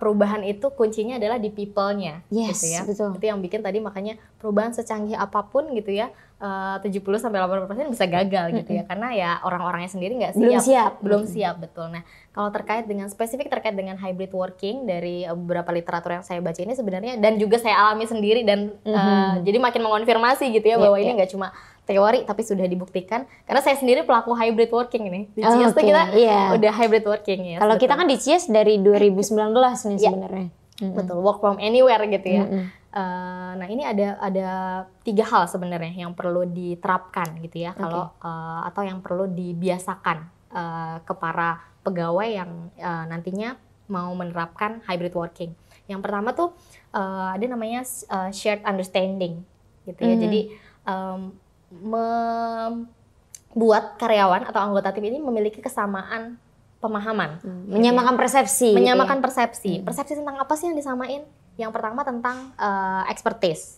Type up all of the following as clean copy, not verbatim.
perubahan itu kuncinya adalah di people-nya, Yes, gitu ya. betul. Itu yang bikin tadi makanya perubahan secanggih apapun gitu ya, 70-80% bisa gagal gitu ya, karena ya orang-orangnya sendiri nggak siap. Belum siap, betul. Nah, kalau terkait dengan spesifik terkait dengan hybrid working dari beberapa literatur yang saya baca ini sebenarnya, dan juga saya alami sendiri dan jadi makin mengonfirmasi gitu ya bahwa ini nggak cuma teori tapi sudah dibuktikan, karena saya sendiri pelaku hybrid working ini di CIES tuh kita udah hybrid working ya. Kalau kita kan di CIES dari 2019 nih sebenarnya. Betul, work from anywhere gitu ya. Nah ini ada 3 hal sebenarnya yang perlu diterapkan gitu ya, kalau atau yang perlu dibiasakan ke para pegawai yang nantinya mau menerapkan hybrid working. Yang pertama tuh ada namanya shared understanding gitu ya. Jadi membuat karyawan atau anggota tim ini memiliki kesamaan pemahaman, menyamakan persepsi. Menyamakan persepsi. Persepsi tentang apa sih yang disamain? Yang pertama tentang expertise,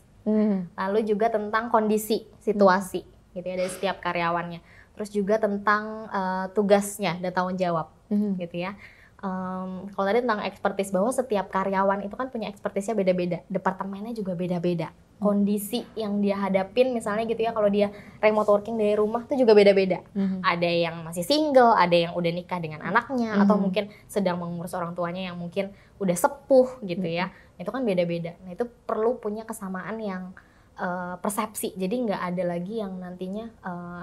lalu juga tentang kondisi, situasi, gitu ya dari setiap karyawannya. Terus juga tentang tugasnya dan tanggung jawab, gitu ya. Kalau tadi tentang expertise, bahwa setiap karyawan itu kan punya expertise-nya beda-beda, departemennya juga beda-beda. Kondisi yang dia hadapin misalnya gitu ya, kalau dia remote working dari rumah tuh juga beda-beda. Ada yang masih single, ada yang udah nikah dengan anaknya, atau mungkin sedang mengurus orang tuanya yang mungkin udah sepuh gitu ya. Itu kan beda-beda. Nah itu perlu punya kesamaan yang persepsi. Jadi nggak ada lagi yang nantinya,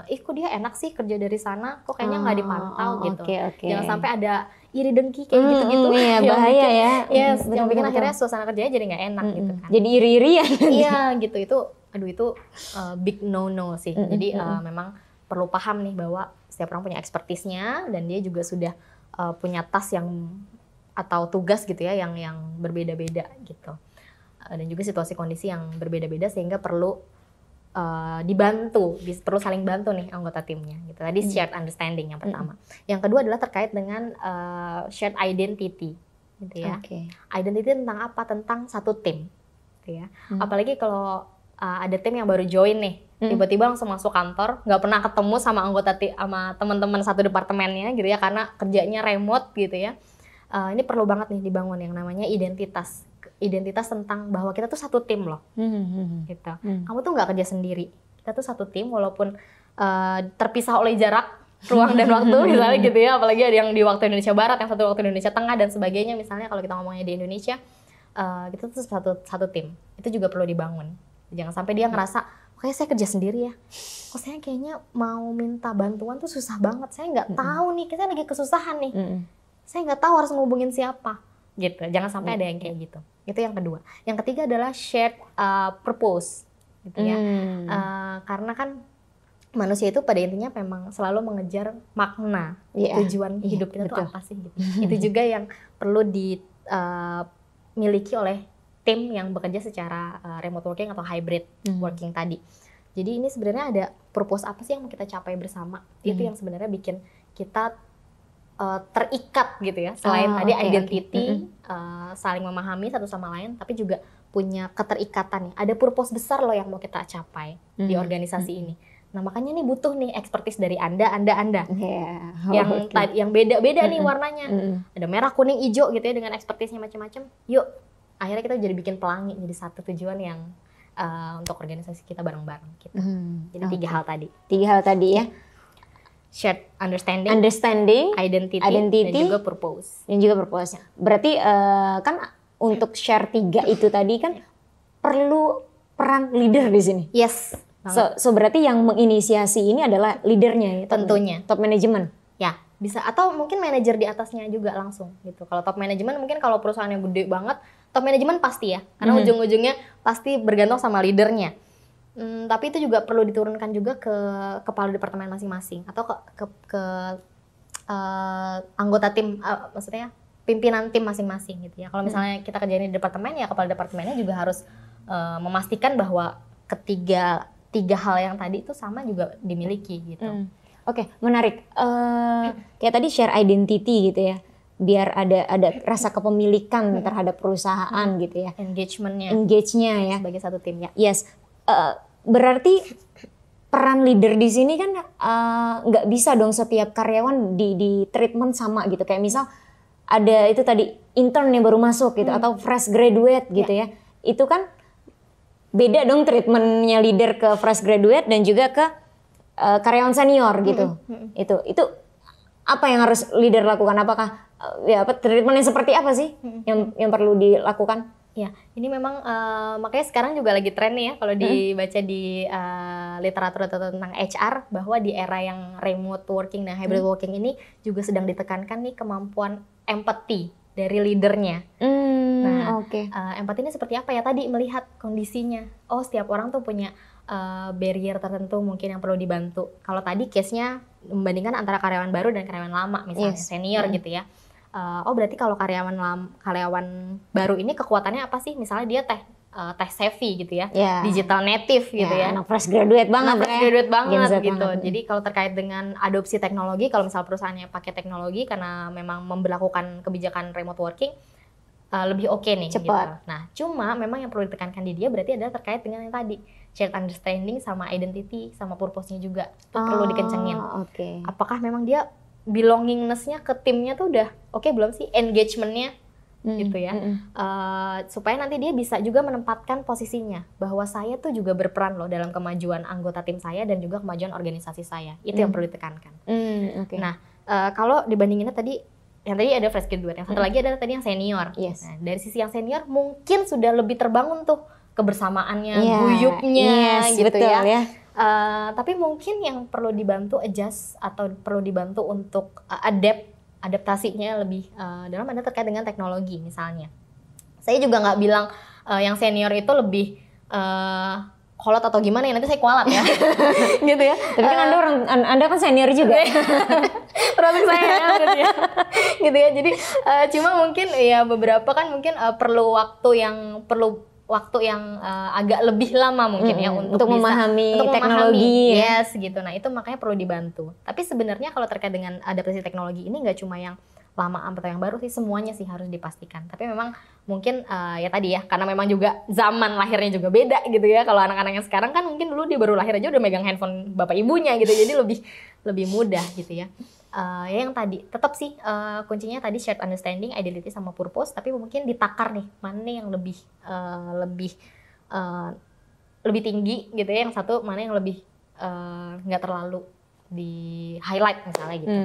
kok dia enak sih kerja dari sana, kok kayaknya nggak dipantau gitu. Jangan sampai ada iri dengki kayak gitu-gitu. Iya, bahaya ya. Yes, yang bikin akhirnya suasana kerjanya jadi nggak enak gitu kan. Jadi iri-irian. Iya gitu, itu big no-no sih. Jadi memang perlu paham nih bahwa setiap orang punya expertise-nya, dan dia juga sudah punya task yang atau tugas gitu ya yang berbeda-beda gitu. Dan juga situasi kondisi yang berbeda-beda, sehingga perlu dibantu, perlu saling bantu nih anggota timnya gitu. Tadi shared understanding yang pertama. Yang kedua adalah terkait dengan shared identity gitu ya. Identity tentang apa? Tentang satu tim gitu ya. Apalagi kalau ada tim yang baru join nih, tiba-tiba langsung masuk kantor, nggak pernah ketemu sama anggota sama teman-teman satu departemennya gitu ya, karena kerjanya remote gitu ya. Ini perlu banget nih dibangun yang namanya identitas tentang bahwa kita tuh satu tim loh, gitu. Kamu tuh nggak kerja sendiri, kita tuh satu tim walaupun terpisah oleh jarak, ruang dan waktu misalnya gitu ya. Apalagi ada yang di waktu Indonesia Barat, yang satu waktu Indonesia Tengah dan sebagainya. Misalnya kalau kita ngomongnya di Indonesia, kita tuh satu tim. Itu juga perlu dibangun. Jangan sampai dia ngerasa, kayak saya kerja sendiri ya, kok saya kayaknya mau minta bantuan tuh susah banget, saya nggak tahu nih, kita lagi kesusahan nih, saya nggak tahu harus ngehubungin siapa gitu. Jangan sampai ada yang kayak gitu. Itu yang kedua. Yang ketiga adalah shared purpose gitu ya. Karena kan manusia itu pada intinya memang selalu mengejar makna, tujuan hidup kita tuh apa sih gitu. Itu juga yang perlu dimiliki oleh tim yang bekerja secara remote working atau hybrid working tadi. Jadi ini sebenarnya ada purpose apa sih yang mau kita capai bersama. Itu yang sebenarnya bikin kita terikat gitu ya. Selain tadi identity, saling memahami satu sama lain, tapi juga punya keterikatan nih. Ada purpose besar loh yang mau kita capai di organisasi ini. Nah makanya nih butuh nih expertise dari Anda. Yang beda-beda nih warnanya. Ada merah, kuning, hijau gitu ya, dengan expertise-nya macam-macam. Yuk, akhirnya kita jadi bikin pelangi, jadi satu tujuan yang untuk organisasi kita bareng-bareng gitu. Jadi 3 hal tadi. 3 hal tadi ya. Shared understanding, identity, dan juga purpose. Berarti kan untuk share 3 itu tadi kan perlu peran leader di sini. Yes. So berarti yang menginisiasi ini adalah leadernya ya, tentunya. Top manajemen. Ya, bisa, atau mungkin manajer di atasnya juga langsung gitu. Kalau top manajemen mungkin kalau perusahaannya gede banget, top manajemen pasti ya. Karena ujung-ujungnya pasti bergantung sama leadernya. Tapi itu juga perlu diturunkan juga ke kepala departemen masing-masing atau ke anggota tim, maksudnya pimpinan tim masing-masing gitu ya. Kalau misalnya kita kerjain di departemen, ya kepala departemennya juga harus memastikan bahwa ketiga hal yang tadi itu sama juga dimiliki gitu. Oke, menarik. Kayak tadi share identity gitu ya, biar ada rasa kepemilikan terhadap perusahaan gitu ya. Engage-nya ya sebagai satu tim ya. Yes. Berarti peran leader di sini kan nggak bisa dong setiap karyawan di treatment sama gitu. Kayak misal ada itu tadi intern yang baru masuk gitu atau fresh graduate gitu ya. Itu kan beda dong treatmentnya leader ke fresh graduate dan juga ke karyawan senior gitu. Itu apa yang harus leader lakukan? Apakah treatment yang seperti apa sih yang perlu dilakukan? Ya, ini memang makanya sekarang juga lagi tren nih ya kalau dibaca di literatur tentang HR bahwa di era yang remote working dan hybrid working ini juga sedang ditekankan nih kemampuan empati dari leadernya. Empati ini seperti apa ya? Tadi melihat kondisinya. Oh, setiap orang tuh punya barrier tertentu mungkin yang perlu dibantu. Kalau tadi case-nya membandingkan antara karyawan baru dan karyawan lama misalnya senior gitu ya. Berarti kalau karyawan baru ini kekuatannya apa sih? Misalnya dia tech savvy gitu ya, digital native gitu ya. Anak fresh graduate banget, gitu. Jadi kalau terkait dengan adopsi teknologi, kalau misal perusahaannya pakai teknologi karena memang memberlakukan kebijakan remote working, lebih oke nih. Cepat. Gitu. Nah, cuma memang yang perlu ditekankan di dia berarti adalah terkait dengan yang tadi shared understanding sama identity sama purpose-nya juga itu perlu dikencengin. Apakah memang dia belongingness-nya ke timnya tuh udah oke belum sih, engagement-nya gitu ya, supaya nanti dia bisa juga menempatkan posisinya bahwa saya tuh juga berperan loh dalam kemajuan anggota tim saya dan juga kemajuan organisasi saya, itu yang perlu ditekankan. Nah, kalau dibandinginnya tadi, yang tadi ada fresh graduate, yang satu lagi adalah tadi yang senior. Nah, dari sisi yang senior mungkin sudah lebih terbangun tuh kebersamaannya, guyupnya gitu betul, ya. Tapi mungkin yang perlu dibantu adjust atau perlu dibantu untuk adaptasinya lebih dalam ada terkait dengan teknologi misalnya. Saya juga nggak bilang yang senior itu lebih kolot atau gimana ya, nanti saya kualat ya. Gitu ya. Tapi kan Anda kan senior juga. Termasuk saya ya, gitu ya. Gitu ya. Jadi cuma mungkin ya beberapa kan mungkin perlu waktu yang agak lebih lama mungkin ya untuk memahami teknologi. Yes, gitu. Nah, itu makanya perlu dibantu. Tapi sebenarnya kalau terkait dengan adaptasi teknologi ini nggak cuma yang lama atau yang baru sih, semuanya sih harus dipastikan. Tapi memang mungkin ya tadi ya, karena memang juga zaman lahirnya juga beda gitu ya. Kalau anak-anak yang sekarang kan mungkin dulu dia baru lahir aja udah megang handphone bapak ibunya gitu. Jadi lebih mudah gitu ya. Ya yang tadi tetap sih kuncinya tadi shared understanding, identity sama purpose, tapi mungkin ditakar nih mana yang lebih tinggi gitu ya, yang satu mana yang lebih nggak terlalu di highlight misalnya gitu.